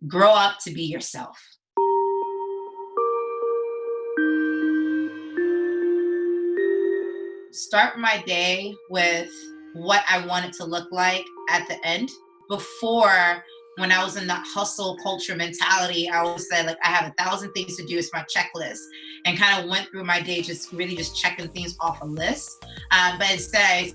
Grow up to be yourself. Start my day with what I want it to look like at the end. Before, when I was in that hustle culture mentality, I always said, like, I have 1,000 things to do. It's my checklist, and kind of went through my day just really just checking things off a list. But instead, I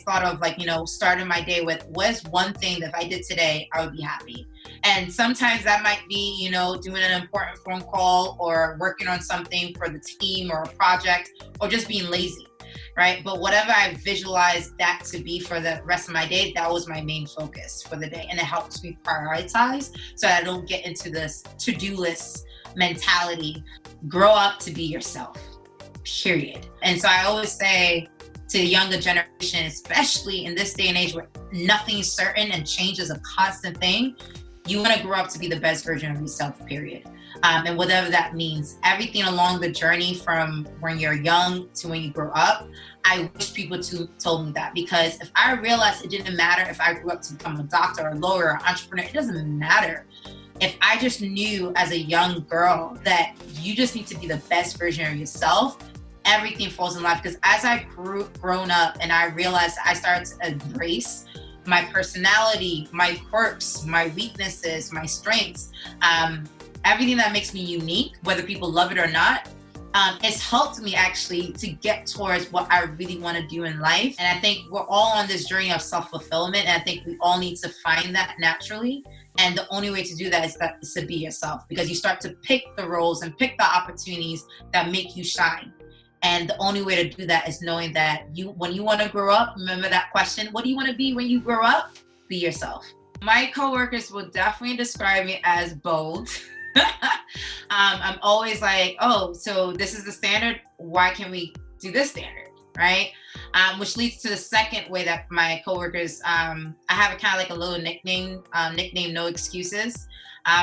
thought of, like, starting my day with, what's one thing that if I did today, I would be happy. And sometimes that might be, doing an important phone call or working on something for the team or a project, or just being lazy, right? But whatever I visualized that to be for the rest of my day, that was my main focus for the day. And it helps me prioritize so I don't get into this to-do list mentality. Grow up to be yourself, period. And so I always say to the younger generation, especially in this day and age where nothing's certain and change is a constant thing, you want to grow up to be the best version of yourself, period. And whatever that means, everything along the journey from when you're young to when you grow up, I wish people told me that, because if I realized it didn't matter if I grew up to become a doctor or a lawyer or entrepreneur, it doesn't matter. If I just knew as a young girl that you just need to be the best version of yourself, everything falls in life. Because as I grown up and I realized I started to embrace my personality, my quirks, my weaknesses, my strengths, everything that makes me unique, whether people love it or not, it's helped me actually to get towards what I really want to do in life. And I think we're all on this journey of self-fulfillment, and I think we all need to find that naturally. And the only way to do that is to be yourself, because you start to pick the roles and pick the opportunities that make you shine. And the only way to do that is knowing that when you want to grow up, remember that question, what do you want to be when you grow up? Be yourself. My coworkers will definitely describe me as bold. I'm always like, oh, so this is the standard. Why can't we do this standard, right? Which leads to the second way that my coworkers, I have a kind of like a little nickname, No Excuses,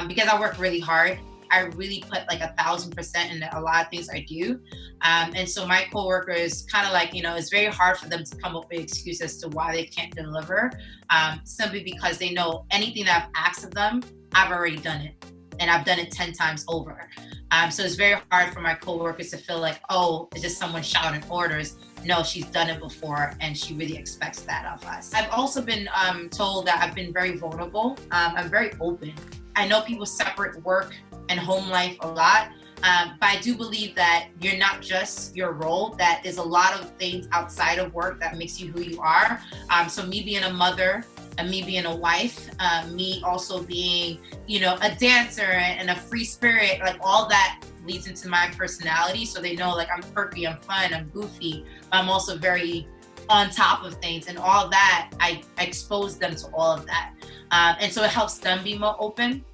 because I work really hard. I really put like 1,000% into a lot of things I do. And so my coworkers kind of like, it's very hard for them to come up with excuses as to why they can't deliver, simply because they know anything that I've asked of them, I've already done it. And I've done it 10 times over. So it's very hard for my coworkers to feel like, oh, it's just someone shouting orders. No, she's done it before, and she really expects that of us. I've also been told that I've been very vulnerable. I'm very open. I know people separate work and home life a lot, but I do believe that you're not just your role, that there's a lot of things outside of work that makes you who you are. So me being a mother, and me being a wife, me also being, a dancer and a free spirit, like all that leads into my personality. So they know, like, I'm quirky, I'm fun, I'm goofy, but I'm also very on top of things, and all that, I expose them to all of that. And so it helps them be more open.